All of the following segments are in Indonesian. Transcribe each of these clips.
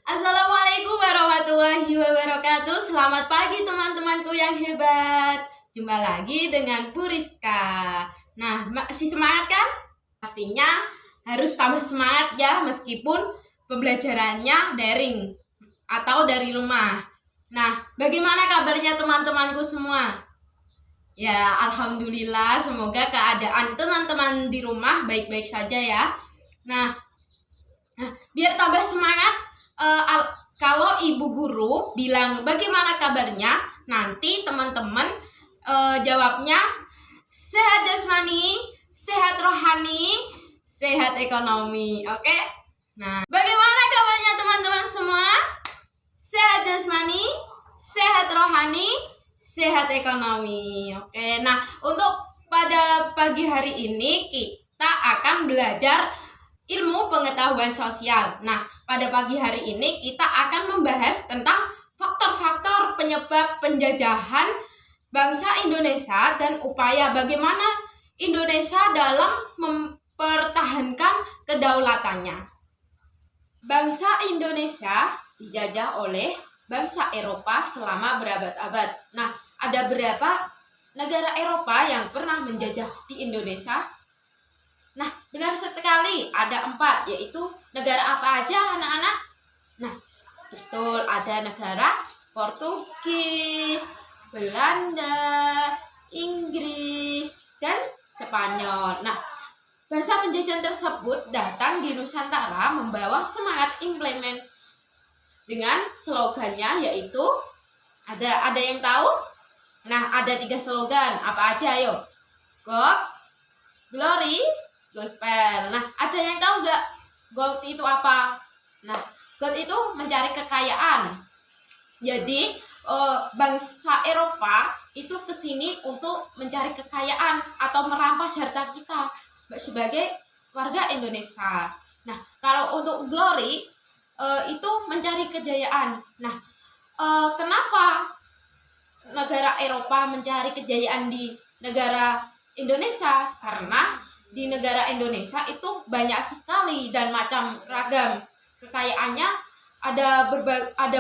Assalamualaikum warahmatullahi wabarakatuh. Selamat pagi teman-temanku yang hebat. Jumpa lagi dengan Bu Rizka. Nah, masih semangat kan? Pastinya harus tambah semangat ya, meskipun pembelajarannya daring atau dari rumah. Nah, bagaimana kabarnya teman-temanku semua? Ya, alhamdulillah, semoga keadaan teman-teman di rumah baik-baik saja ya. Nah, biar tambah semangat, kalau ibu guru bilang bagaimana kabarnya, nanti teman-teman jawabnya sehat jasmani, sehat rohani, sehat ekonomi. Oke? Nah, bagaimana kabarnya teman-teman semua? Sehat jasmani, sehat rohani, sehat ekonomi. Oke. Nah, untuk pada pagi hari ini kita akan belajar ilmu pengetahuan sosial. Nah, pada pagi hari ini kita akan membahas tentang faktor-faktor penyebab penjajahan bangsa Indonesia dan upaya bagaimana Indonesia dalam mempertahankan kedaulatannya. Bangsa Indonesia dijajah oleh bangsa Eropa selama berabad-abad. Nah, ada berapa negara Eropa yang pernah menjajah di Indonesia? Nah, benar sekali, ada 4, yaitu negara apa aja anak-anak? Nah, betul, ada negara Portugis, Belanda, Inggris, dan Spanyol. Nah, bangsa penjajahan tersebut datang di Nusantara membawa semangat implement dengan slogannya, yaitu ada yang tahu? Nah, ada 3 slogan, apa aja ayo? God, Glory, Gospel. Nah, ada yang tahu nggak gold itu apa? Nah, gold itu mencari kekayaan. Jadi bangsa Eropa itu kesini untuk mencari kekayaan atau merampas harta kita sebagai warga Indonesia. Nah, kalau untuk glory itu mencari kejayaan. Nah, kenapa negara Eropa mencari kejayaan di negara Indonesia? Karena di negara Indonesia itu banyak sekali dan macam ragam kekayaannya, ada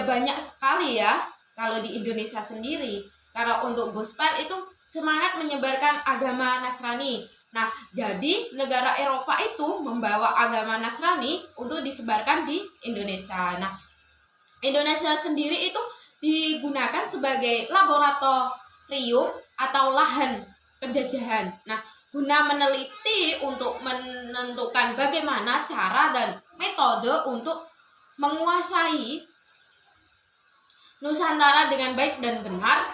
banyak sekali ya. Kalau di Indonesia sendiri, kalau untuk gospel itu semangat menyebarkan agama Nasrani. Nah, jadi negara Eropa itu membawa agama Nasrani untuk disebarkan di Indonesia. Nah, Indonesia sendiri itu digunakan sebagai laboratorium atau lahan penjajahan. Nah, guna meneliti untuk menentukan bagaimana cara dan metode untuk menguasai Nusantara dengan baik dan benar,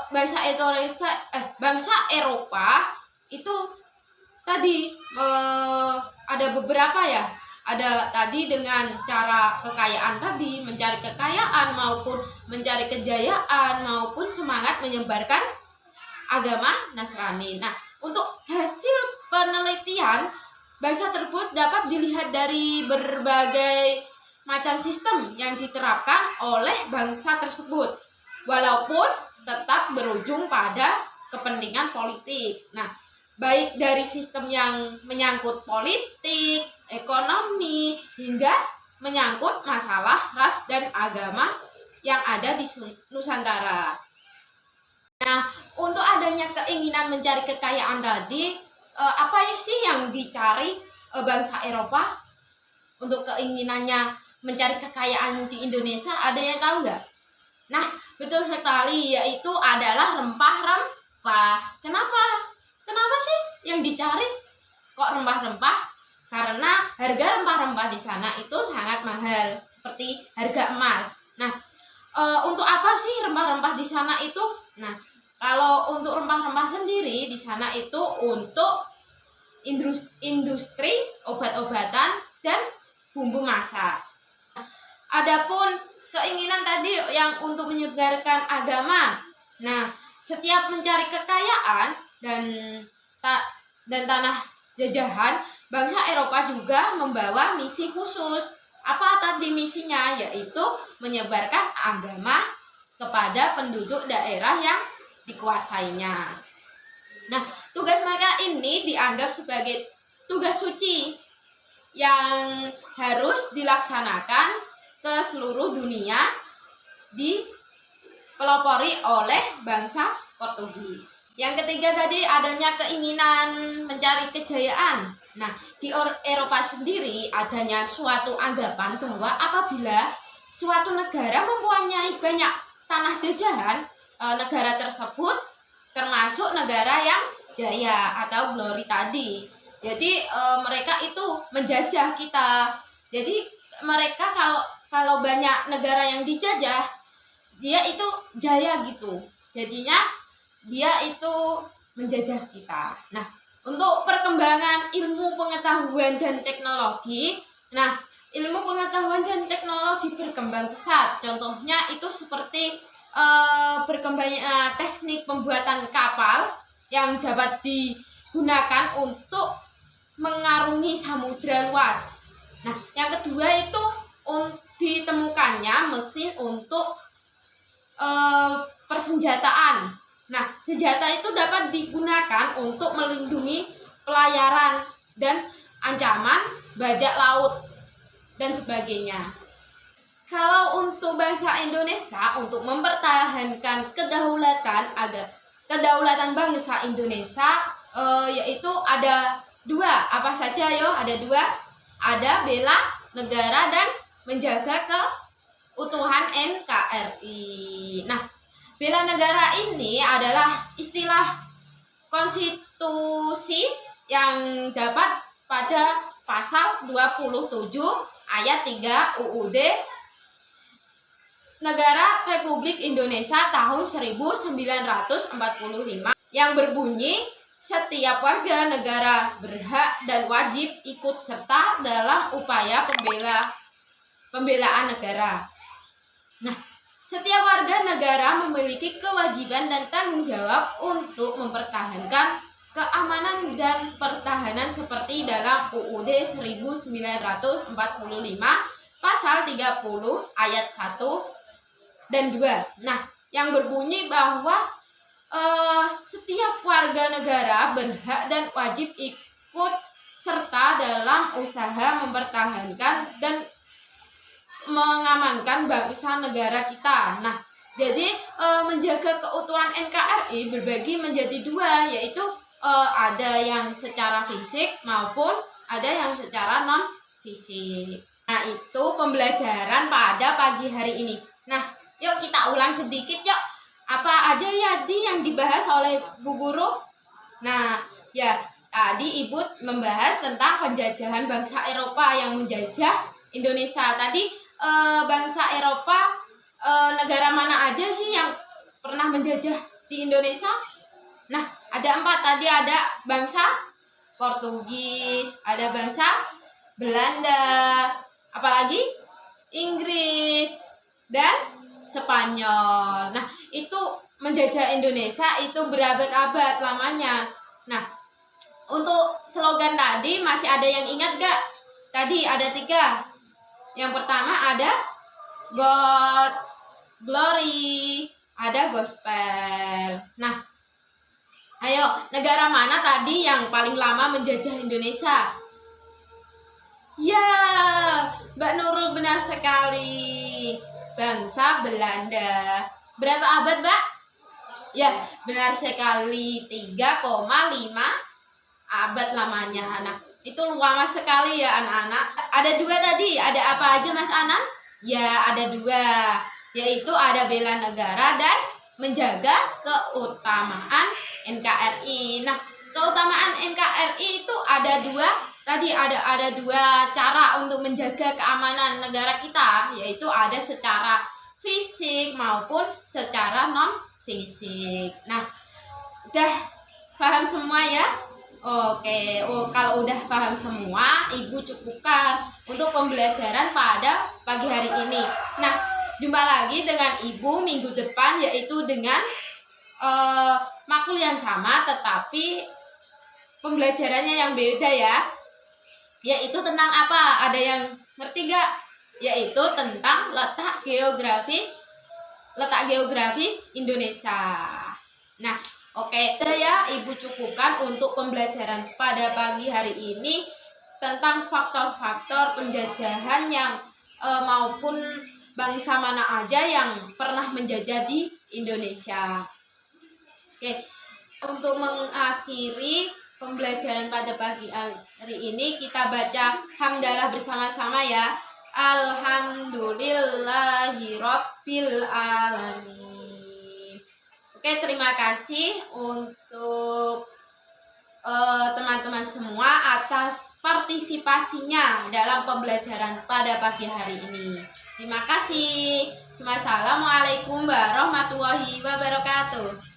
bangsa Eropa itu tadi ada beberapa ya. Ada tadi dengan cara kekayaan tadi, mencari kekayaan maupun mencari kejayaan maupun semangat menyebarkan agama Nasrani. Nah, untuk hasil penelitian, bangsa tersebut dapat dilihat dari berbagai macam sistem yang diterapkan oleh bangsa tersebut, walaupun tetap berujung pada kepentingan politik. Nah, baik dari sistem yang menyangkut politik, ekonomi, hingga menyangkut masalah ras dan agama yang ada di Nusantara. Nah, untuk adanya keinginan mencari kekayaan tadi, apa sih yang dicari bangsa Eropa untuk keinginannya mencari kekayaan di Indonesia? Ada yang tahu nggak? Nah, betul sekali, yaitu adalah rempah-rempah. Kenapa? Kenapa sih yang dicari kok rempah-rempah? Karena harga rempah-rempah di sana itu sangat mahal, seperti harga emas. Nah, untuk apa sih rempah-rempah di sana itu? Nah, kalau untuk rempah-rempah sendiri di sana itu untuk industri obat-obatan dan bumbu masak. Adapun keinginan tadi yang untuk menyebarkan agama. Nah, setiap mencari kekayaan dan tanah jajahan, bangsa Eropa juga membawa misi khusus. Apa tadi misinya? Yaitu menyebarkan agama kepada penduduk daerah yang dikuasainya. Nah, tugas mereka ini dianggap sebagai tugas suci yang harus dilaksanakan ke seluruh dunia dipelopori oleh bangsa Portugis. Yang ketiga tadi adanya keinginan mencari kejayaan. Nah, di Eropa sendiri adanya suatu anggapan bahwa apabila suatu negara mempunyai banyak tanah jajahan, negara tersebut termasuk negara yang jaya atau glory tadi. Jadi mereka itu menjajah kita. Jadi mereka kalau banyak negara yang dijajah, dia itu jaya gitu. Jadinya dia itu menjajah kita. Nah, untuk perkembangan ilmu pengetahuan dan teknologi, nah, ilmu pengetahuan dan teknologi berkembang pesat. Contohnya itu seperti berkembangnya teknik pembuatan kapal yang dapat digunakan untuk mengarungi samudra luas. Nah, yang kedua itu ditemukannya mesin untuk persenjataan. Nah, senjata itu dapat digunakan untuk melindungi pelayaran dan ancaman bajak laut dan sebagainya. Kalau untuk bangsa Indonesia, untuk mempertahankan kedaulatan bangsa Indonesia, yaitu ada dua. Apa saja yo? Ada dua. Ada bela negara dan menjaga keutuhan NKRI. Nah, bela negara ini adalah istilah konstitusi yang dapat pada pasal 27 ayat 3 UUD Negara Republik Indonesia tahun 1945 yang berbunyi setiap warga negara berhak dan wajib ikut serta dalam upaya pembelaan negara. Nah, setiap warga negara memiliki kewajiban dan tanggung jawab untuk mempertahankan keamanan dan pertahanan seperti dalam UUD 1945 pasal 30 ayat 1 dan 2. Nah, yang berbunyi bahwa setiap warga negara berhak dan wajib ikut serta dalam usaha mempertahankan dan mengamankan bangsa negara kita. Nah, jadi menjaga keutuhan NKRI berbagi menjadi dua, yaitu ada yang secara fisik maupun ada yang secara non fisik. Nah, itu pembelajaran pada pagi hari ini. Nah, yuk kita ulang sedikit yuk. Apa aja ya yang dibahas oleh Bu Guru? Nah, ya tadi Ibu membahas tentang penjajahan bangsa Eropa yang menjajah Indonesia. Tadi bangsa Eropa negara mana aja sih yang pernah menjajah di Indonesia? Nah, ada 4 tadi. Ada bangsa Portugis, ada bangsa Belanda, apalagi Inggris dan Spanyol. Nah, itu menjajah Indonesia itu berabad-abad lamanya. Nah, untuk slogan tadi masih ada yang ingat gak? Tadi ada 3. Yang pertama ada God, Glory, ada Gospel. Nah, ayo, negara mana tadi yang paling lama menjajah Indonesia? Ya, Mbak Nurul benar sekali. Bangsa Belanda. Berapa abad, Mbak? Ya, benar sekali. 3,5 abad lamanya. Nah, itu lama sekali ya anak-anak. Ada 2 tadi. Ada apa aja Mas Anam? Ya, ada 2. Yaitu ada bela negara dan menjaga keutamaan NKRI. Nah, keutamaan NKRI itu ada 2. Tadi ada 2 cara untuk menjaga keamanan negara kita, yaitu ada secara fisik maupun secara non fisik. Nah, udah paham semua ya? Oke, kalau udah paham semua, Ibu cukupkan untuk pembelajaran pada pagi hari ini. Nah, jumpa lagi dengan Ibu minggu depan, yaitu dengan makul yang sama, tetapi pembelajarannya yang beda ya. Yaitu tentang apa? Ada yang ngerti gak? Yaitu tentang letak geografis Indonesia. Nah, oke, ya Ibu cukupkan untuk pembelajaran pada pagi hari ini tentang faktor-faktor penjajahan yang maupun bangsa mana aja yang pernah menjajah di Indonesia. Oke, untuk mengakhiri pembelajaran pada pagi hari ini, kita baca hamdalah bersama-sama ya. Alhamdulillahirabbil alamin. Oke, terima kasih untuk teman-teman semua atas partisipasinya dalam pembelajaran pada pagi hari ini. Terima kasih. Wassalamualaikum warahmatullahi wabarakatuh.